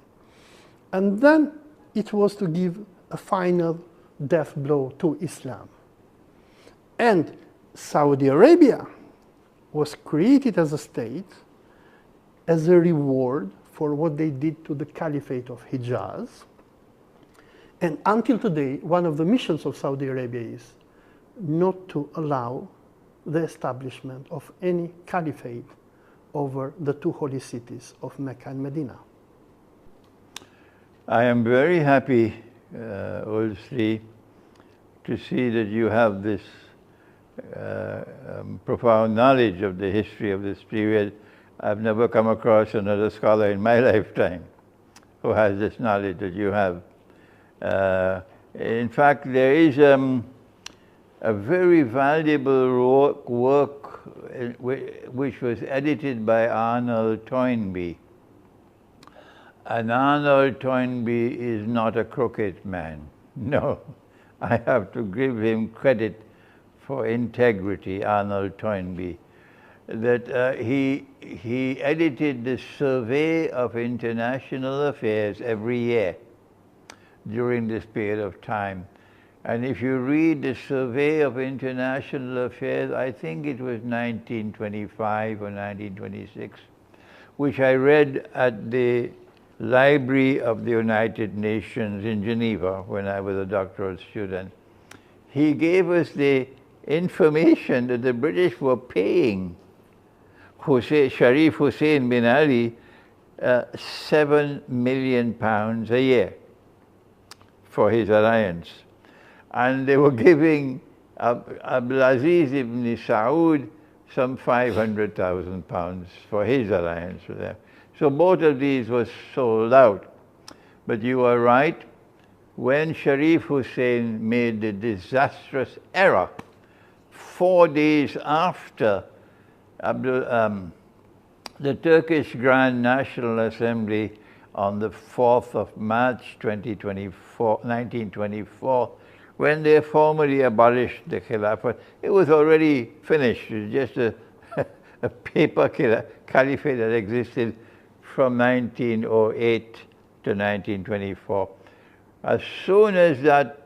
S1: And then it was to give a final death blow to Islam. And Saudi Arabia was created as a state as a reward for what they did to the Caliphate of Hijaz. And until today, one of the missions of Saudi Arabia is not to allow the establishment of any caliphate over the two holy cities of Mecca and Medina.
S2: I am very happy, Ulsi, to see that you have this profound knowledge of the history of this period. I've never come across another scholar in my lifetime who has this knowledge that you have. In fact, there is a very valuable work which was edited by Arnold Toynbee. And Arnold Toynbee is not a crooked man. No, I have to give him credit for integrity, Arnold Toynbee. That he edited the Survey of International Affairs every year during this period of time. And if you read the Survey of International Affairs, I think it was 1925 or 1926, which I read at the Library of the United Nations in Geneva when I was a doctoral student. He gave us the information that the British were paying Sharif Hussein bin Ali £7 million a year for his alliance. And they were giving Abdulaziz ibn Saud some £500,000 for his alliance with them. So both of these were sold out. But you are right, when Sharif Hussein made the disastrous error 4 days after the Turkish Grand National Assembly on the 4th of March 1924, when they formally abolished the Khilafat, it was already finished. It was just a paper caliphate that existed from 1908 to 1924. As soon as that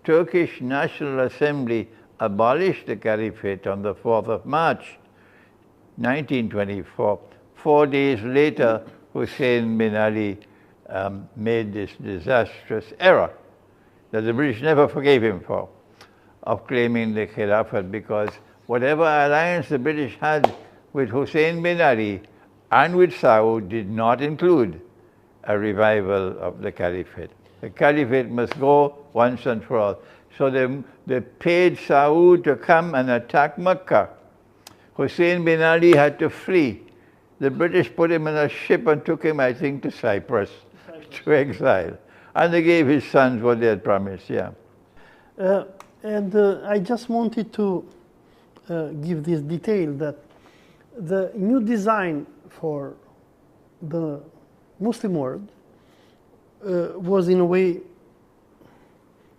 S2: Turkish National Assembly abolished the caliphate on the 4th of March 1924, 4 days later, Hussein bin Ali made this disastrous error that the British never forgave him for, of claiming the Khilafat, because whatever alliance the British had with Hussein bin Ali and with Saud did not include a revival of the Caliphate. The Caliphate must go once and for all. So they paid Saud to come and attack Mecca. Hussein bin Ali had to flee. The British put him in a ship and took him, I think, to Cyprus, to exile. And they gave his sons what they had promised, yeah.
S1: I just wanted to give this detail that the new design for the Muslim world was in a way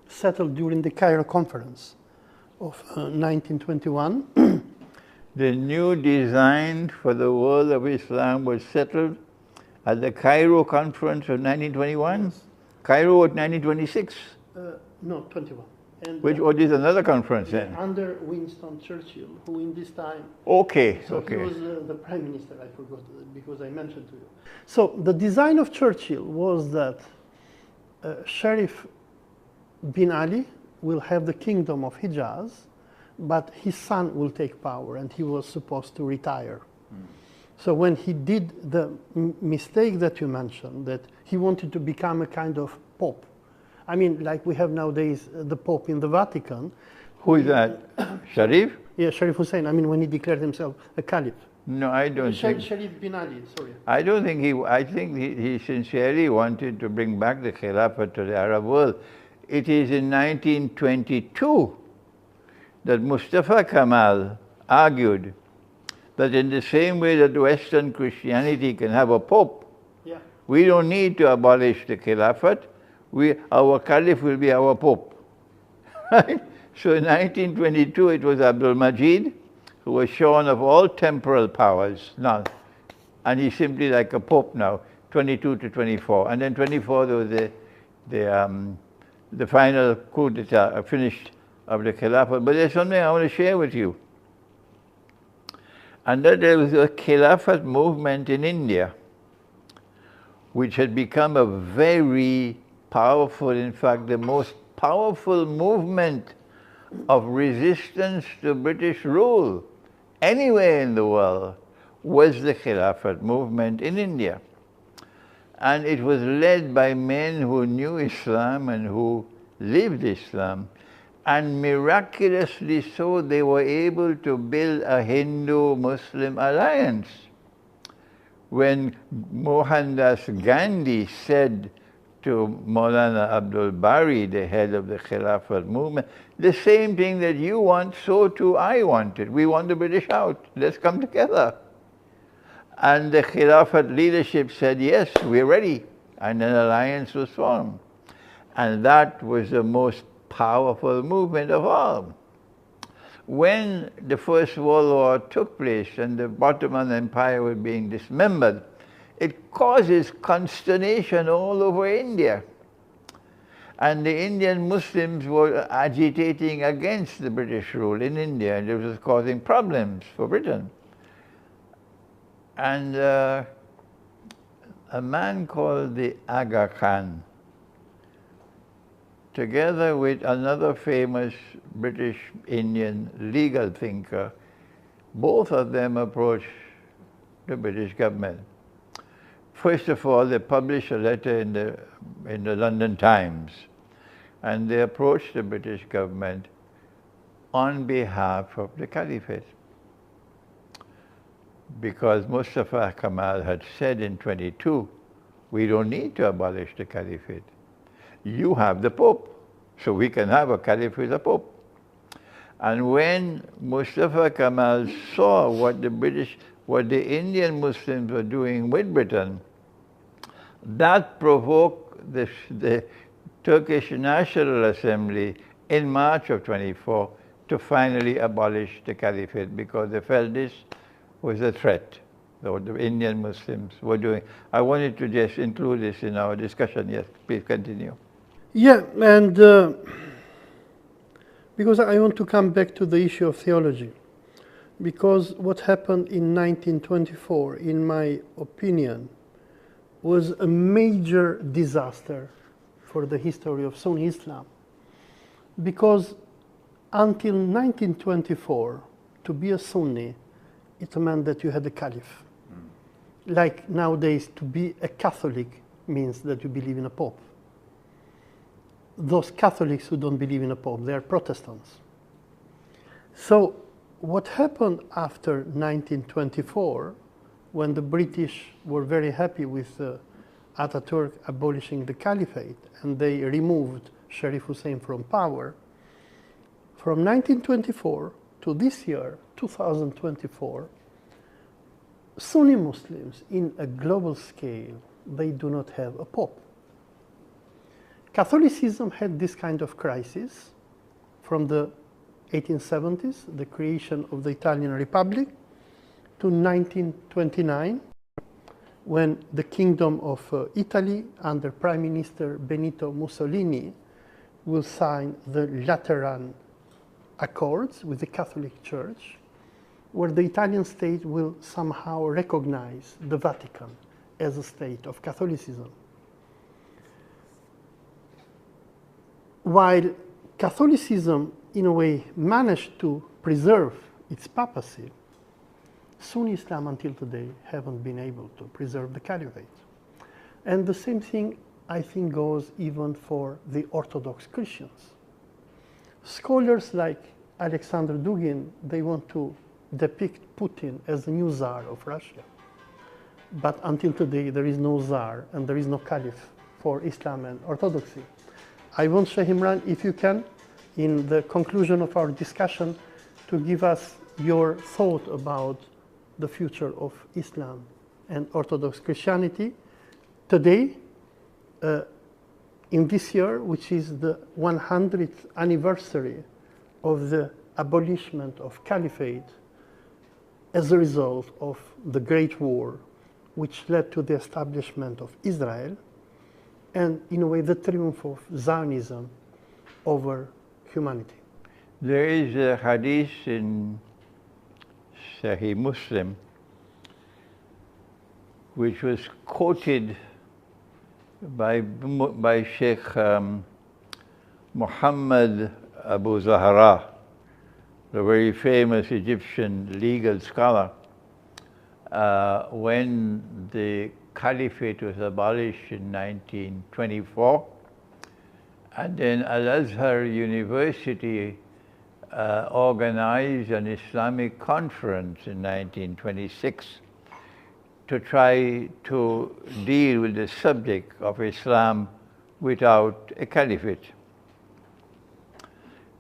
S1: settled during the Cairo conference of 1921.
S2: The new design for the world of Islam was settled at the Cairo conference of 1921? Yes. Cairo was 1926?
S1: No, 21. And,
S2: which is another conference then?
S1: Under Winston Churchill, who in this time...
S2: Okay,
S1: so
S2: okay.
S1: he was the prime minister, I forgot, because I mentioned to you. So the design of Churchill was that Sharif bin Ali will have the kingdom of Hijaz, but his son will take power, and he was supposed to retire. So when he did the mistake that you mentioned, that he wanted to become a kind of pope, I mean, like we have nowadays the Pope in the Vatican.
S2: Who is that? Sharif?
S1: Yeah, Sharif Hussein. I mean, when he declared himself a caliph.
S2: No, I don't think.
S1: Sharif bin Ali, sorry.
S2: I don't think I think he sincerely wanted to bring back the Khilafat to the Arab world. It is in 1922 that Mustafa Kemal argued that in the same way that Western Christianity can have a pope,
S1: yeah,
S2: we don't need to abolish the Khilafat. Our caliph will be our pope. Right? So in 1922 it was Abdul Majid, who was shorn of all temporal powers now, and he's simply like a pope now, 22 to 24. And then 24 there was the final coup d'etat finished of the Khilafat. But there's something I want to share with you. And that there was a Khilafat movement in India, which had become a very powerful, in fact, the most powerful movement of resistance to British rule anywhere in the world, was the Khilafat movement in India. And it was led by men who knew Islam and who lived Islam. And miraculously so, they were able to build a Hindu-Muslim alliance. When Mohandas Gandhi said to Maulana Abdul Bari, the head of the Khilafat movement, the same thing that you want, so too I want it. We want the British out. Let's come together. And the Khilafat leadership said, yes, we're ready. And an alliance was formed. And that was the most powerful movement of all. When the First World War took place and the Ottoman Empire was being dismembered, it causes consternation all over India. And the Indian Muslims were agitating against the British rule in India, and it was causing problems for Britain. And a man called the Aga Khan, together with another famous British Indian legal thinker, both of them approached the British government. First of all, they published a letter in the London Times, and they approached the British government on behalf of the caliphate. Because Mustafa Kemal had said in 22, we don't need to abolish the caliphate. You have the Pope, so we can have a caliph with a Pope. And when Mustafa Kemal saw what the Indian Muslims were doing with Britain, that provoked the Turkish National Assembly in March of 24 to finally abolish the caliphate, because they felt this was a threat that the Indian Muslims were doing. I wanted to just include this in our discussion. Yes, please continue.
S1: Yeah, and because I want to come back to the issue of theology, because what happened in 1924, in my opinion, was a major disaster for the history of Sunni Islam. Because until 1924, to be a Sunni, it meant that you had a caliph. Like nowadays, to be a Catholic means that you believe in a pope. Those Catholics who don't believe in a pope, they are Protestants. So what happened after 1924, when the British were very happy with Ataturk abolishing the caliphate, and they removed Sharif Hussein from power, from 1924 to this year, 2024, Sunni Muslims in a global scale, they do not have a pope. Catholicism had this kind of crisis from the 1870s, the creation of the Italian Republic, to 1929, when the Kingdom of Italy, under Prime Minister Benito Mussolini, will sign the Lateran Accords with the Catholic Church, where the Italian state will somehow recognize the Vatican as a state of Catholicism. While Catholicism, in a way, managed to preserve its papacy, Sunni Islam until today haven't been able to preserve the caliphate. And the same thing, I think, goes even for the Orthodox Christians. Scholars like Alexander Dugin, they want to depict Putin as the new Tsar of Russia. But until today, there is no Tsar and there is no caliph for Islam and Orthodoxy. I want Sheikh Imran, if you can, in the conclusion of our discussion, to give us your thought about the future of Islam and Orthodox Christianity today, in this year, which is the 100th anniversary of the abolishment of caliphate as a result of the Great War, which led to the establishment of Israel, and in a way the triumph of Zionism over humanity.
S2: There is a hadith in Sahih Muslim which was quoted by Sheikh Muhammad Abu Zahra, the very famous Egyptian legal scholar, when the caliphate was abolished in 1924, and then Al-Azhar University organized an Islamic conference in 1926 to try to deal with the subject of Islam without a caliphate.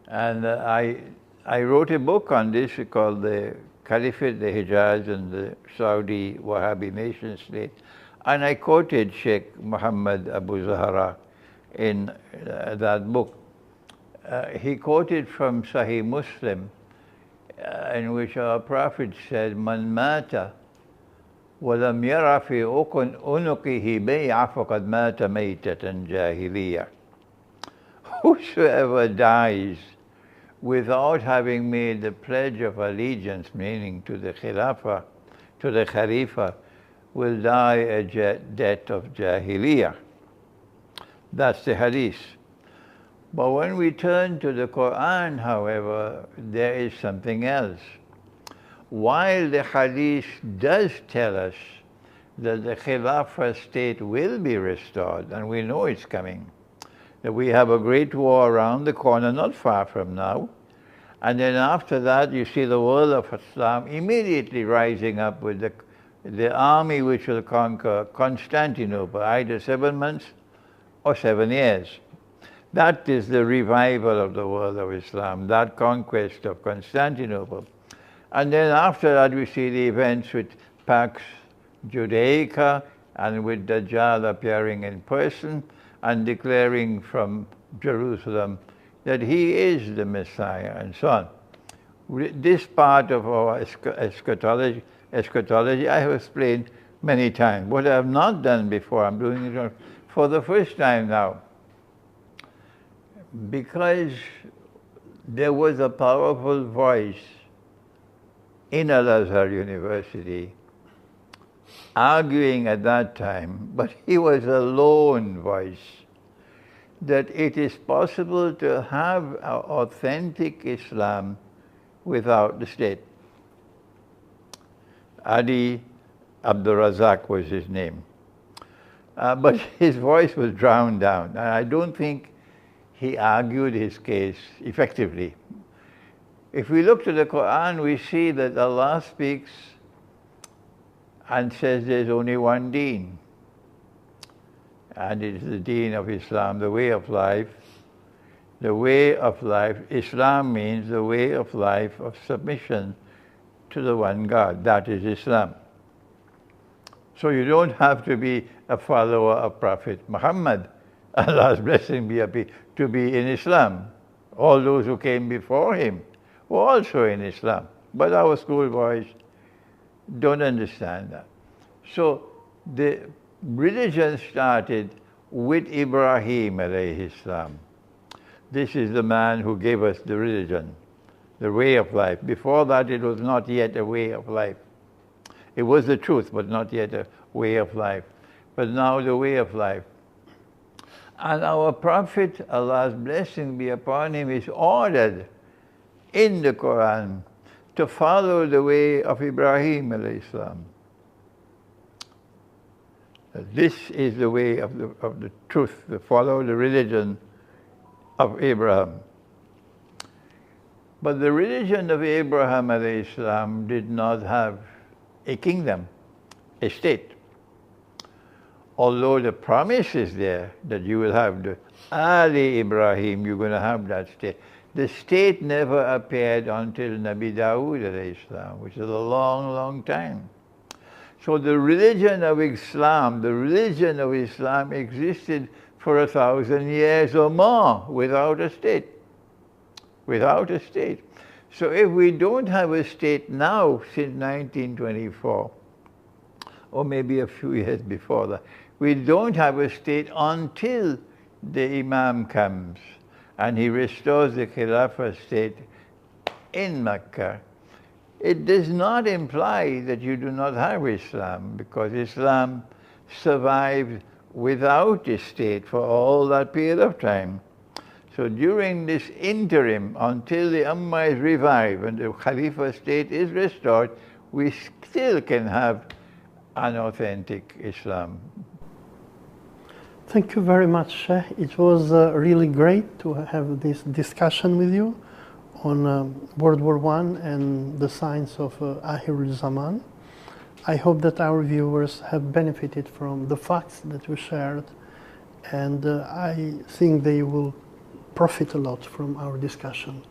S2: And I wrote a book on this called The Caliphate, the Hijaz, and the Saudi Wahhabi nation state. And I quoted Sheikh Muhammad Abu Zahra in that book. He quoted from Sahih Muslim, in which our Prophet said, "Man mata walam yara fi unuqihi bay'a faqad mata maytatan jahiliya." Whosoever dies without having made the pledge of allegiance, meaning to the Khilafat, to the Khalifa, will die a death of Jahiliyyah. That's the hadith. But when we turn to the Quran, however, there is something else. While the hadith does tell us that the Khilafah state will be restored, and we know it's coming, that we have a great war around the corner, not far from now, and then after that you see the world of Islam immediately rising up with the army which will conquer Constantinople, either 7 months or 7 years. That is the revival of the world of Islam, that conquest of Constantinople. And then after that we see the events with Pax Judaica and with Dajjal appearing in person and declaring from Jerusalem that he is the Messiah and so on. This part of our eschatology I have explained many times. What I have not done before, I'm doing it for the first time now. Because there was a powerful voice in Al-Azhar University arguing at that time, but he was a lone voice, that it is possible to have an authentic Islam without the state. Adi Abdul Razak was his name. But his voice was drowned down, and I don't think he argued his case effectively. If we look to the Quran, we see that Allah speaks and says there's only one deen, and it is the deen of Islam, the way of life. The way of life, Islam means the way of life of submission to the one God. That is Islam. So you don't have to be a follower of Prophet Muhammad Allah's blessing be upon, to be in Islam. All those who came before him were also in Islam. But our schoolboys don't understand that. So the religion started with Ibrahim alayhi salam. This is the man who gave us the religion, the way of life. Before that, it was not yet a way of life. It was the truth, but not yet a way of life. But now the way of life. And our Prophet, Allah's blessing be upon him, is ordered in the Quran to follow the way of Ibrahim alayhi salam. This is the way of the truth, to follow the religion of Abraham. But the religion of Abraham alayhi salam did not have a kingdom, a state. Although the promise is there that you will have the Ali Ibrahim, you're going to have that state. The state never appeared until Nabi Dawood alayhi salam, which is a long, long time. So the religion of Islam existed for 1,000 years or more without a state. Without a state. So if we don't have a state now since 1924, or maybe a few years before that, we don't have a state until the Imam comes and he restores the Khilafat state in Mecca. It does not imply that you do not have Islam, because Islam survived without a state for all that period of time. So during this interim, until the Ummah is revived and the Khalifa state is restored, we still can have an authentic Islam.
S1: Thank you very much, Sheikh. It was really great to have this discussion with you on World War I and the signs of Akhirul Zaman. I hope that our viewers have benefited from the facts that we shared, and I think they will profit a lot from our discussion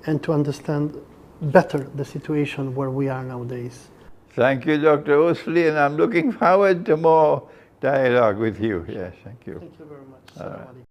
S1: and to understand better the situation where we are nowadays.
S2: Thank you, Dr. Osli, and I'm looking forward to more dialogue with you. Yes, thank you.
S1: Thank you very much.